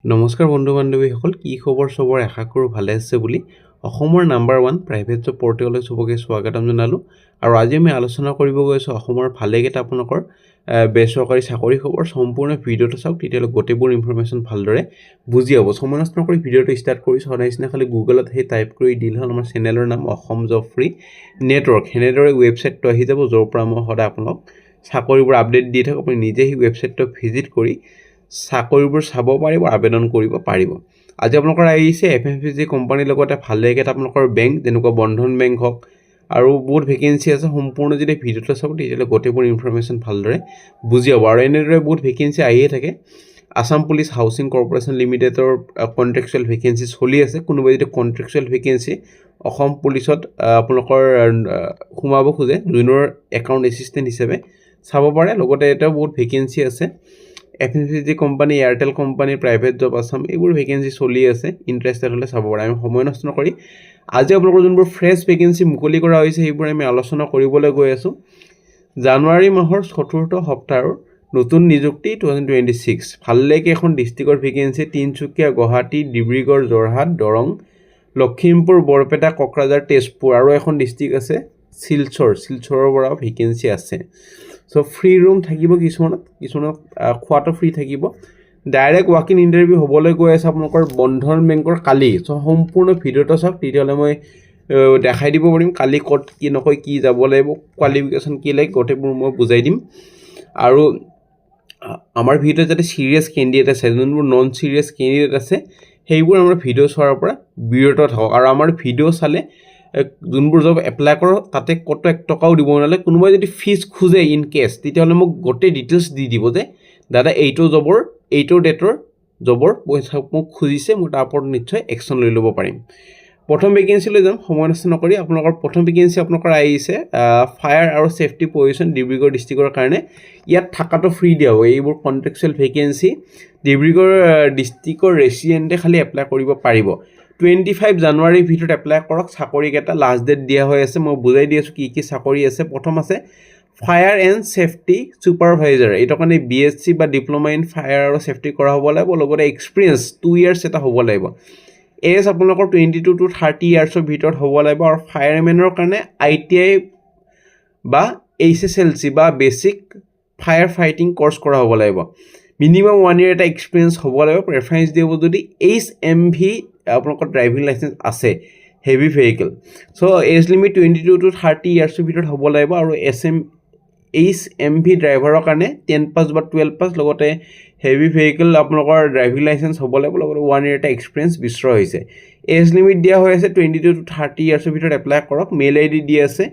নমস্কাৰ বন্ধু বান্ধৱীসকল, কি খবৰ? চবৰ আশা কৰোঁ ভালে আছে বুলি। অসমৰ নাম্বাৰ 1 প্ৰাইভেট জব পৰ্টেললৈ চবকে স্বাগতম জনালোঁ। আৰু আজি আমি আলোচনা কৰিব গৈছোঁ অসমৰ ভালেকেইটা আপোনালোকৰ বেচৰকাৰী চাকৰি খবৰ। সম্পূৰ্ণ ভিডিঅ'টো চাওক, তেতিয়াহ'লে গোটেইবোৰ ইনফৰমেশ্যন ভালদৰে বুজি পাব। সময় নষ্ট নকৰি ভিডিঅ'টো ষ্টাৰ্ট কৰিছোঁ। সদায় নিচিনা খালি গুগলত সেই টাইপ কৰি দিলে হ'ল আমাৰ চেনেলৰ নাম অসম জব ফ্ৰী নেটৱৰ্ক। সেনেদৰে ৱেবছাইটটো আহি যাব, য'ৰ পৰা মই সদায় আপোনালোক চাকৰিবোৰ আপডেট দি থাকোঁ। আপুনি নিজে সেই ৱেবছাইটটো ভিজিট কৰি চাকৰিবোৰ চাব পাৰিব, আবেদন কৰিব পাৰিব। আজি আপোনালোকৰ আহিছে FMCG কোম্পানীৰ লগতে ভালেকেইটা আপোনালোকৰ বেংক, যেনেকুৱা বন্ধন বেংক হওক, আৰু বহুত ভেকেঞ্চি আছে। সম্পূৰ্ণ যদি ভিডিঅ'টো চাব, তেতিয়াহ'লে গোটেইবোৰ ইনফৰমেশ্যন ভালদৰে বুজি পাব। আৰু এনেদৰে বহুত ভেকেঞ্চি আহিয়ে থাকে। আছাম পুলিচ হাউচিং কৰ্পৰেশ্যন লিমিটেডৰ কণ্ট্ৰেকচুৱেল ভেকেঞ্চি চলি আছে। কোনোবাই যদি কণ্ট্ৰেকচুৱেল ভেকেঞ্চি অসম পুলিচত আপোনালোকৰ সোমাব খোজে, জুনিয়ৰ একাউণ্ট এছিষ্টেণ্ট হিচাপে চাব পাৰে। লগতে এটাও বহুত ভেকেঞ্চি আছে। FMCG company, Airtel company, private job Assam, এইবোৰ ভেকেঞ্চি চলি আছে। ইণ্টাৰেষ্টেড হ'লে চাব পাৰে। আমি সময় নষ্ট নকৰি আজি আপোনালোকৰ যোনবোৰ ফ্ৰেছ ভেকেঞ্চি মুকলি কৰা হৈছে, সেইবোৰ আমি আলোচনা কৰিবলৈ গৈ আছোঁ। জানুৱাৰী মাহৰ 4ৰ্থ সপ্তাহৰ নতুন নিযুক্তি 2026 ভালেকেইখন ডিষ্ট্ৰিক্টৰ ভেকেঞ্চি। তিনিচুকীয়া, গুৱাহাটী, ডিব্ৰুগড়, যোৰহাট, দৰং, লখিমপুৰ, বৰপেটা, কোকৰাঝাৰ, তেজপুৰ, আৰু এখন ডিষ্ট্ৰিক্ট আছে শিলচৰৰ পৰাও ভেকেঞ্চি আছে। চ' ফ্ৰী ৰুম থাকিব, কিছুমানত খোৱাটো ফ্ৰী থাকিব। ডাইৰেক্ট ৱাক ইন ইণ্টাৰভিউ হ'বলৈ গৈ আছে আপোনালোকৰ বন্ধন বেংকৰ কালি। চ' সম্পূৰ্ণ ভিডিঅ'টো চাওক, তেতিয়াহ'লে মই দেখাই দিব পাৰিম কালি ক'ত কি নকয়, কি যাব লাগিব, কোৱালিফিকেশ্যন কি লাগে, গোটেইবোৰ মই বুজাই দিম। আৰু আমাৰ ভিডিঅ'ত যাতে ছিৰিয়াছ কেণ্ডিডেট আছে, যোনবোৰ নন ছিৰিয়াছ কেণ্ডিডেট আছে, সেইবোৰ আমাৰ ভিডিঅ' চোৱাৰ পৰা বিৰত থাকক। আৰু আমাৰ ভিডিঅ' চালে যোনবোৰ জব এপ্লাই কৰক, তাতে ক'তো 1 টকাও দিব নালাগে। কোনোবাই যদি ফিজ খোজে ইন কেছ, তেতিয়াহ'লে মোক গোটেই ডিটেইলছ দি দিব যে দাদা এইটো জবৰ, এইটো ডেটৰ জবৰ পইচা মোক খুজিছে, মই তাৰ ওপৰত নিশ্চয় একশ্যন লৈ ল'ব পাৰিম। প্ৰথম ভেকেঞ্চি লৈ যাম, সময় নষ্ট নকৰি। আপোনালোকৰ প্ৰথম ভেকেঞ্চি আপোনালোকৰ আহিছে ফায়াৰ আৰু ছেফটি পজিশ্যন, ডিব্ৰুগড় ডিষ্ট্ৰিক্টৰ কাৰণে। ইয়াত থকাটো ফ্ৰী দিয়া হ'ব। এইবোৰ কণ্ট্ৰেকচুৱেল ভেকেঞ্চি। ডিব্ৰুগড় ডিষ্ট্ৰিক্টৰ ৰেচিডেণ্টে খালি এপ্লাই কৰিব পাৰিব। 25 জানুৱাৰীৰ ভিতৰত এপ্লাই কৰক। চাকৰিকেইটা লাষ্ট ডেট দিয়া হৈ আছে। মই বুজাই দি আছোঁ কি চাকৰি আছে। প্ৰথম আছে ফায়াৰ এণ্ড ছেফটি ছুপাৰভাইজাৰ। এইটো কাৰণে BSc বা ডিপ্ল'মা ইন ফায়াৰ আৰু ছেফটি কৰা হ'ব লাগিব। লগতে এক্সপিৰিয়েঞ্চ 2 years এটা হ'ব লাগিব। এজ আপোনালোকৰ 22 to 30 ইয়াৰ্ছৰ ভিতৰত হ'ব লাগিব। আৰু ফায়াৰমেনৰ কাৰণে ITI বা HSLC বা বেচিক ফায়াৰ ফাইটিং কৰ্চ কৰা হ'ব লাগিব। মিনিমাম 1 year এটা এক্সপিৰিয়েঞ্চ হ'ব লাগিব। প্ৰেফাৰেঞ্চ দিব যদি HMV আপোনালোকৰ ড্ৰাইভিং লাইচেঞ্চ আছে, heavy vehicle. So' age limit 22 to 30 ইয়াৰ্ছৰ ভিতৰত হ'ব লাগিব। আৰু HMV ড্ৰাইভাৰৰ কাৰণে 10 পাছ বা 12 পাছ, লগতে হেভি ভেহিকেল আপোনালোকৰ ড্ৰাইভিং লাইচেঞ্চ হ'ব লাগিব। লগতে 1 year এটা এক্সপিৰিয়েঞ্চ বিচৰা হৈছে। এজ লিমিট দিয়া হৈ আছে 22 to 30 ইয়াৰ্ছৰ ভিতৰত এপ্লাই কৰক। মেইল ID দিয়া আছে,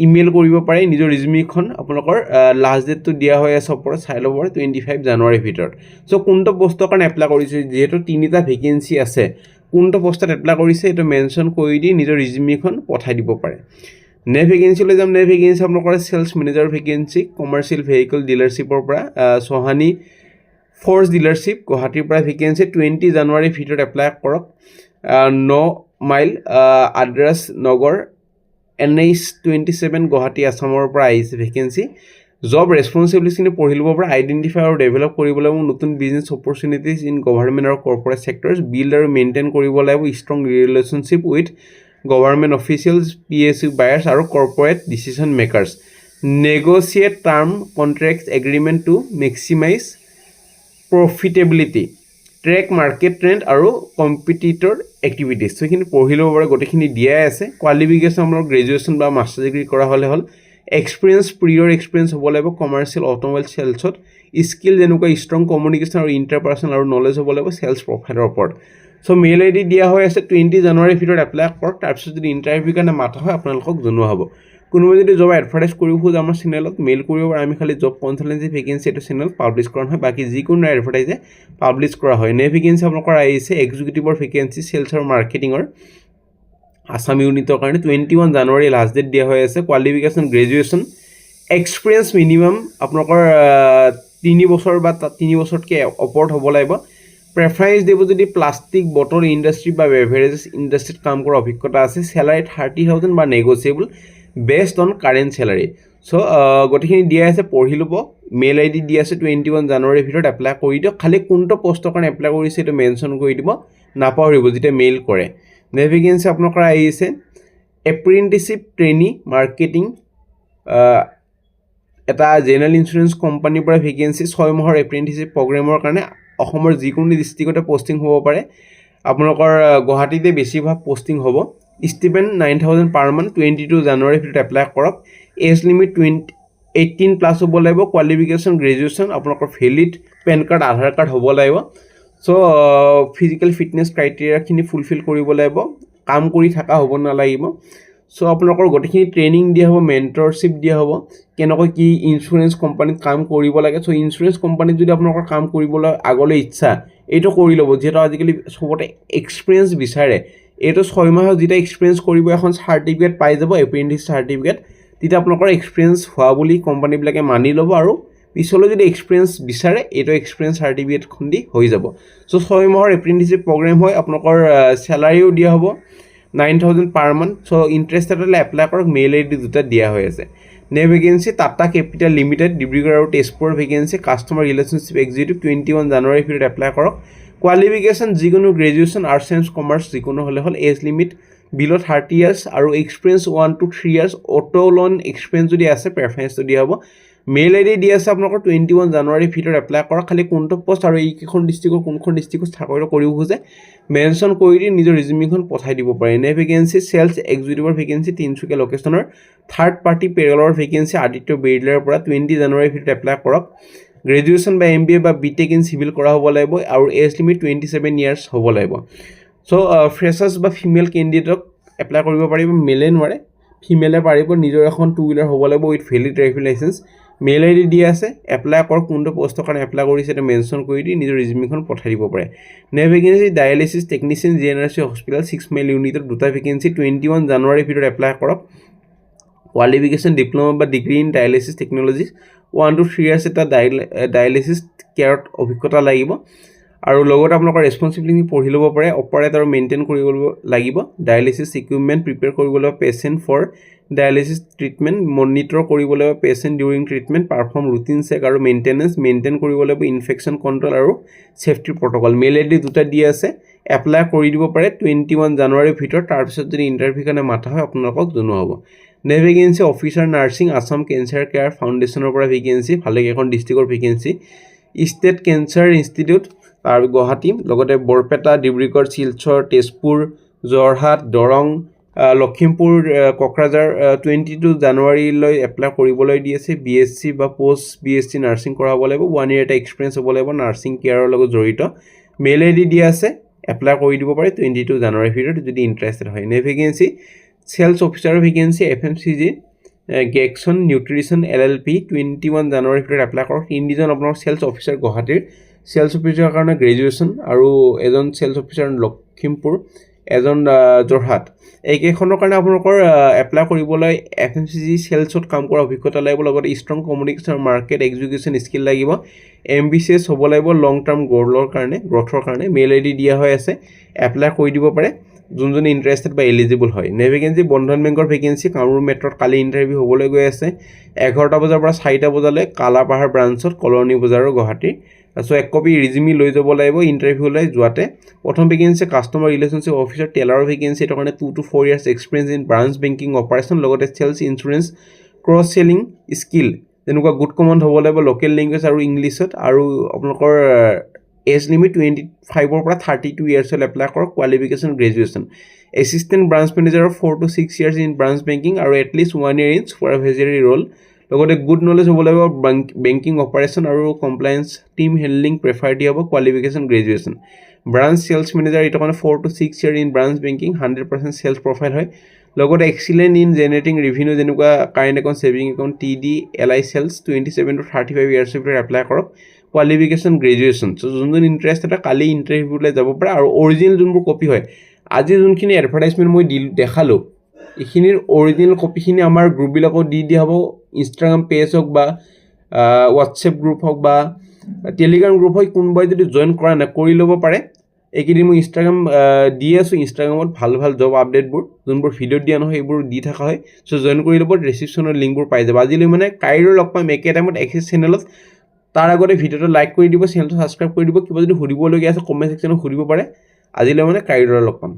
ইমেইল কৰিব পাৰে। নিজৰ ৰিজিউমিখন আপোনালোকৰ লাষ্ট ডেটটো দিয়া হৈ আছে, ওপৰত চাই ল'ব পাৰে 25 জানুৱাৰীৰ ভিতৰত। চ' কোনটো পষ্টৰ কাৰণে এপ্লাই কৰিছে, যিহেতু 3টা ভেকেঞ্চি আছে, কোনটো পষ্টত এপ্লাই কৰিছে এইটো মেনশ্যন কৰি দি নিজৰ ৰিজিউমিখন পঠাই দিব পাৰে। নেক্সট ভেকেঞ্চি লৈ যাম। নেক্সট ভেকেঞ্চি আপোনালোকৰ sales manager vacancy, commercial vehicle ডিলাৰশ্বিপৰ পৰা। চহানী ফ'ৰ্চ ডিলাৰশ্বিপ, গুৱাহাটীৰ পৰা ভেকেঞ্চি। 20 জানুৱাৰীৰ ভিতৰত এপ্লাই কৰক। 9 মাইল আদ্ৰাছ নগৰ, NH 27 গুৱাহাটী, আছামৰ পৰা আহিছে ভেকেঞ্চি। জব ৰেছপনচিবিলিটিখিনি পঢ়ি ল'ব পৰা। আইডেণ্টিফাই আৰু ডেভেলপ কৰিবলৈ নতুন বিজনেছ অপৰচুনিটিজ ইন গভৰ্ণমেণ্ট আৰু কৰ্পৰেট ছেক্টৰ্ছ। বিল্ড আৰু মেইনটেইন কৰিব লাগিব strong relationship with government officials, PSU buyers আৰু corporate decision makers. Negotiate term contract agreement to maximise profitability. Track market trend আৰু কম্পিটিটৰ এক্টিভিটিজ। চ' এইখিনি পঢ়ি ল'ব পাৰে, গোটেইখিনি দিয়াই আছে। কোৱালিফিকেশ্যন আপোনাৰ গ্ৰেজুৱেশ্যন বা মাষ্টাৰ ডিগ্ৰী কৰা হ'লে হ'ল। এক্সপিৰিয়েঞ্চ, প্ৰিয়ৰ এক্সপিৰিয়েঞ্চ হ'ব লাগিব কমাৰ্চিয়েল অট'মোবাইল ছেলছত। স্কিল যেনেকুৱা ষ্ট্ৰং কমিউনিকেশ্যন আৰু ইণ্টাৰপাৰ্চনেল আৰু নলেজ হ'ব লাগিব ছেলছ প্ৰফাইলৰ ওপৰত। চ' মেইল ID দিয়া হৈ আছে। 20 জানুৱাৰীৰ ভিতৰত এপ্লাই কৰক। তাৰপিছত যদি ইণ্টাৰভিউৰ কাৰণে মাতা হয়, আপোনালোকক জনোৱা হ'ব। কোনোবাই যদি জব এডভাৰটাইজ কৰিব খোজে আমাৰ চেনেলত মেইল কৰিব পাৰে। আমি খালি জব কনচালটেঞ্চি ভেকেঞ্চি এইটো চেনেলত পাব্লিছ কৰা নহয়, বাকী যিকোনো এডভাৰটাইজে পাব্লিছ কৰা হয়। নেক্সট ভেকেঞ্চি আপোনালোকৰ আহিছে এক্সিকিউটিভৰ ভেকেঞ্চি, ছেলছ আৰু মাৰ্কেটিঙৰ আছাম ইউনিটৰ কাৰণে। 21 জানুৱাৰী লাষ্ট ডেট দিয়া হৈ আছে। কোৱালিফিকেশ্যন গ্ৰেজুৱেশ্যন, এক্সপিৰিয়েঞ্চ মিনিমাম আপোনালোকৰ 3 বছৰ বা 3 বছৰতকৈ ওপৰত হ'ব লাগিব। প্ৰেফাৰেঞ্চ দিব যদি প্লাষ্টিক বটল ইণ্ডাষ্ট্ৰি বা বেভাৰেজেছ ইণ্ডাষ্ট্ৰিত কাম কৰা অভিজ্ঞতা আছে। চেলাৰী 30,000 বা negotiable. Based on current salary so' গোটেইখিনি দিয়া আছে পঢ়ি ল'ব মেইল আই ডি দিয়া আছে 21 জানুৱাৰীৰ ভিতৰত এপ্লাই কৰি দিয়ক খালি কোনটো পষ্টৰ কাৰণে এপ্লাই কৰিছে এইটো মেনশ্যন কৰি দিব নাপাহৰিব যেতিয়া মেইল কৰে নেক্সট ভেকেঞ্চি আপোনালোকৰ আহিছে এপ্ৰেণ্টিচিপ ট্ৰেইনি মাৰ্কেটিং এটা জেনেৰেল ইঞ্চুৰেঞ্চ কোম্পানীৰ পৰা ভেকেঞ্চি 6 মাহৰ এপ্ৰেণ্টিচিপ প্ৰগ্ৰেমৰ কাৰণে অসমৰ যিকোনো ডিষ্ট্ৰিক্টতে পষ্টিং হ'ব পাৰে আপোনালোকৰ গুৱাহাটীতে বেছিভাগ পষ্টিং হ'ব ষ্টিপেণ্ড 9,000 পাৰ মান্থ 22 জানুৱাৰীৰ ভিতৰত এপ্লাই কৰক এজ লিমিট 18 প্লাছ হ'ব লাগিব কোৱালিফিকেশ্যন গ্ৰেজুৱেশ্যন আপোনালোকৰ ভেলিড পেন কাৰ্ড আধাৰ কাৰ্ড হ'ব লাগিব চ' ফিজিকেল ফিটনেছ ক্ৰাইটেৰিয়াখিনি ফুলফিল কৰিব লাগিব কাম কৰি থকা হ'ব নালাগিব চ' আপোনালোকৰ গোটেইখিনি ট্ৰেইনিং দিয়া হ'ব মেণ্টৰশ্বিপ দিয়া হ'ব কেনেকৈ কি ইঞ্চুৰেঞ্চ কোম্পানীত কাম কৰিব লাগে চ' ইঞ্চুৰেঞ্চ কোম্পানীত যদি আপোনালোকৰ কাম কৰিবলৈ আগলৈ ইচ্ছা এইটো কৰি ল'ব যিহেতু আজিকালি চবতে এক্সপিৰিয়েঞ্চ বিচাৰে এইটো 6 মাহত যেতিয়া এক্সপিৰিয়েঞ্চ কৰিব এখন চাৰ্টিফিকেট পাই যাব এপ্ৰেণ্টিছ চাৰ্টিফিকেট তেতিয়া আপোনালোকৰ এক্সপিৰিয়েঞ্চ হোৱা বুলি কোম্পানীবিলাকে মানি ল'ব আৰু পিছলৈ যদি এক্সপিৰিয়েঞ্চ বিচাৰে এইটো এক্সপিৰিয়েঞ্চ চাৰ্টিফিকেটখন দি হৈ যাব চ' 6 মাহৰ এপ্ৰেণ্টিচিপ প্ৰগ্ৰেম হয় আপোনালোকৰ চেলাৰিও দিয়া হ'ব 9,000 পাৰ মান্থ চ' ইণ্টাৰেষ্টেড হ'লে এপ্লাই কৰক মেইল আই ডি দুটা দিয়া হৈ আছে next vacancy Tata capital limited Dibrugarh আৰু তেজপুৰৰ ভেকেঞ্চি কাষ্টমাৰ ৰিলেশ্যনশ্বিপ এক্সিকিউটিভ 21 জানুৱাৰীৰ ভিতৰত এপ্লাই কৰক কোৱালিফিকেশ্যন যিকোনো গ্ৰেজুৱেশ্যন আৰ্টছ ছায়েন্স কমাৰ্চ যিকোনো হ'লে হ'ল এজ লিমিট বিল' 30 ইয়াৰ্ছ আৰু experience 1 to 3 years auto loan experience যদি আছে প্ৰেফাৰেঞ্চটো দিয়া হ'ব মেইল আই ডি দি আছে আপোনালোকৰ 21 জানুৱাৰীৰ ভিতৰত এপ্লাই কৰক খালি কোনটো পষ্ট আৰু এইকেইখন ডিষ্ট্ৰিক্টৰ কোনখন ডিষ্ট্ৰিক্টত চাকৰি কৰিব খোজে মেনশ্যন কৰি দি নিজৰ ৰিজিউমিখন পঠাই দিব পাৰে নেক্সট ভেকেঞ্চি চেলছ এক্সিকিউটিভৰ ভেকেঞ্চি তিনিচুকীয়া লোকেশ্যনৰ থাৰ্ড পাৰ্টি পেৰলৰ ভেকেঞ্চি আদিত্য বিৰলাৰ পৰা 20 জানুৱাৰীৰ ভিতৰত এপ্লাই কৰক গ্ৰেজুৱেশ্যন বা MBA বা BTech ইন চিভিল কৰা হ'ব লাগিব আৰু এজ লিমিট 27 ইয়াৰ্ছ হ'ব লাগিব চ' ফ্ৰেছাৰ্ছ বা ফিমেল কেণ্ডিডেটক এপ্লাই কৰিব পাৰিব মেলে নোৱাৰে ফিমেলে পাৰিব নিজৰ এখন 2 হুইলাৰ হ'ব লাগিব with valid driving licence mail ID ডি দিয়া আছে এপ্লাই কৰক কোনটো পষ্টৰ কাৰণে এপ্লাই কৰিছে এটা মেনশ্যন কৰি দি নিজৰ ৰিজিউমিখন পঠাই দিব পাৰে next vacancy dialysis technician GNRC hospital 6 mile ইউনিটৰ দুটা ভেকেঞ্চি 21 জানুৱাৰীৰ ভিতৰত এপ্লাই কৰক কোৱালিফিকেশ্যন ডিপ্ল'মা বা degree in dialysis technology 1 to 3 years এটা ডায়েলিচিছ কেয়াৰত অভিজ্ঞতা লাগিব আৰু লগতে আপোনালোকৰ ৰেছপনচিবিলিটি পঢ়ি ল'ব পাৰে অপাৰেট আৰু মেইনটেইন কৰিব লাগিব ডায়েলিচিছ ইকুইপমেণ্ট প্ৰিপেয়াৰ কৰিব লাগিব patient for dialysis treatment monitor কৰিব লাগিব patient during treatment perform routine check আৰু মেইনটেইন কৰিব লাগিব ইনফেকশ্যন কণ্ট্ৰল আৰু ছেফটি প্ৰট'কল মেইল আই ডি দুটা দি আছে এপ্লাই কৰি দিব পাৰে 21 জানুৱাৰীৰ ভিতৰত তাৰপিছত যদি ইণ্টাৰভিউ কাৰণে মাতা হয় আপোনালোকক জনোৱা হ'ব next vacancy officer nursing Assam cancer care ফাউণ্ডেশ্যনৰ পৰা ভেকেঞ্চি ভালেকেইখন ডিষ্ট্ৰিক্টৰ ভেকেঞ্চি ষ্টেট কেঞ্চাৰ ইনষ্টিটিউট আৰু গুৱাহাটী লগতে বৰপেটা ডিব্ৰুগড় শিলচৰ তেজপুৰ যোৰহাট দৰং লখিমপুৰ কোকৰাঝাৰ 22 জানুৱাৰীলৈ এপ্লাই কৰিবলৈ দি আছে BSc বা পষ্ট BSc নাৰ্ছিং কৰা হ'ব লাগিব 1 year এটা এক্সপিৰিয়েঞ্চ হ'ব লাগিব নাৰ্ছিং কেয়াৰৰ লগত জড়িত মেইল আই ডি দিয়া আছে এপ্লাই কৰি দিব পাৰে 22 জানুৱাৰীৰ ভিতৰত যদি ইণ্টাৰেষ্টেড হয় নেক্সট ভেকেঞ্চি চেলছ অফিচাৰৰ ভেকেঞ্চি FMCG গেকচন নিউট্ৰিশ্যন LLP 21 জানুৱাৰীৰ ভিতৰত এপ্লাই কৰক তিনিজন আপোনাৰ চেলছ অফিচাৰ গুৱাহাটীৰ চেলছ অফিচাৰৰ কাৰণে গ্ৰেজুৱেশ্যন আৰু এজন চেলছ অফিচাৰ লখিমপুৰ এজন যোৰহাট এইকেইখনৰ কাৰণে আপোনালোকৰ এপ্লাই কৰিবলৈ FMCG চেলছত কাম কৰা অভিজ্ঞতা লাগিব লগতে strong communication market execution skill লাগিব MBCS হ'ব লাগিব লং টাৰ্ম গ্ৰথৰ কাৰণে মেইল আই ডি দিয়া হৈ আছে এপ্লাই কৰি দিব পাৰে যোনজনে ইণ্টাৰেষ্টেড বা এলিজিবল হয় নেক্সট ভেকেঞ্চি বন্ধন বেংকৰ ভেকেঞ্চি কামৰূপ মেট্ৰত কালি ইণ্টাৰভিউ হ'বলৈ গৈ আছে 11টা বজাৰ পৰা 4টা বজালৈ কালাপাহাৰ ব্ৰাঞ্চত কলনী বজাৰৰ গুৱাহাটীৰ চ' এক কপি ৰিজিউমি লৈ যাব লাগিব ইণ্টাৰভিউলৈ যোৱাতে প্ৰথম ভেকেঞ্চি কাষ্টমাৰ ৰিলেশ্যনশ্বিপ অফিচাৰ টেলাৰৰ ভেকেঞ্চি এইটো কাৰণে 2 to 4 years experience in branch banking operation লগতে sales insurance cross selling skill যেনেকুৱা গুড কমণ্ড হ'ব লাগিব লোকেল লেংগুৱেজ আৰু ইংলিছত আৰু আপোনালোকৰ এজ লিমিট 25 পৰা 32 ইয়াৰ্ছলৈ এপ্লাই কৰক কোৱালিফিকেশ্যন গ্ৰেজুৱেশ্যন এছিষ্টেণ্ট ব্ৰাঞ্চ মেনেজাৰৰ 4 to 6 years in branch banking আৰু at least 1 year in supervisory role লগতে গুড নলেজ হ'ব লাগিব বেংকিং অপাৰেশ্যন আৰু কমপ্লায়েন্স টিম হেণ্ডলিং প্ৰেফাৰ দিয়া হ'ব qualification graduation branch sales manager এইটো কাৰণে 4 to 6 years in branch banking 100% sales profile হয় লগতে এক্সিলেণ্ট ইন জেনেৰেটিং ৰেভিনিউ যেনেকুৱা current account saving account TD LI sales 27 to 35 years ভিতৰত apply কৰক কোৱালিফিকেশ্যন গ্ৰেজুৱেশ্যন চ' যোনজন ইণ্টাৰেষ্টেড কালি ইণ্টাৰভিউলৈ যাব পাৰে আৰু অৰিজিনেল যোনবোৰ কপি হয় আজি যোনখিনি এডভাৰটাইজমেণ্ট মই দেখালোঁ এইখিনিৰ অৰিজিনেল কপিখিনি আমাৰ গ্ৰুপবিলাকত দি দিয়া হ'ব ইনষ্টাগ্ৰাম পেজ হওক বা হোৱাটছএপ গ্ৰুপ হওক বা টেলিগ্ৰাম গ্ৰুপ হওক কোনোবাই যদি জইন কৰা নাই কৰি ল'ব পাৰে এইকেইদিন মই ইনষ্টাগ্ৰাম দি আছোঁ, ইনষ্টাগ্ৰামত ভাল ভাল জব আপডেটবোৰ যোনবোৰ ভিডিঅ'ত দিয়া নহয় সেইবোৰ দি থকা হয়। চ' জইন কৰি ল'ব, ডেছক্ৰিপশ্যনৰ লিংকবোৰ পাই যাব। আজিলৈ মানে কাইলৈ লগ পাম একে টাইমত এক্সেছ চেনেলত। তাৰ আগতে ভিডিঅ'টো লাইক কৰি দিব, চেনেলটো ছাবস্ক্ৰাইব কৰি দিব। কিবা যদি সুধিবলগীয়া আছে কমেণ্ট ছেকশ্যনত সুধিব পাৰে। আজিলৈ মানে কাইলৈ লগ পাম।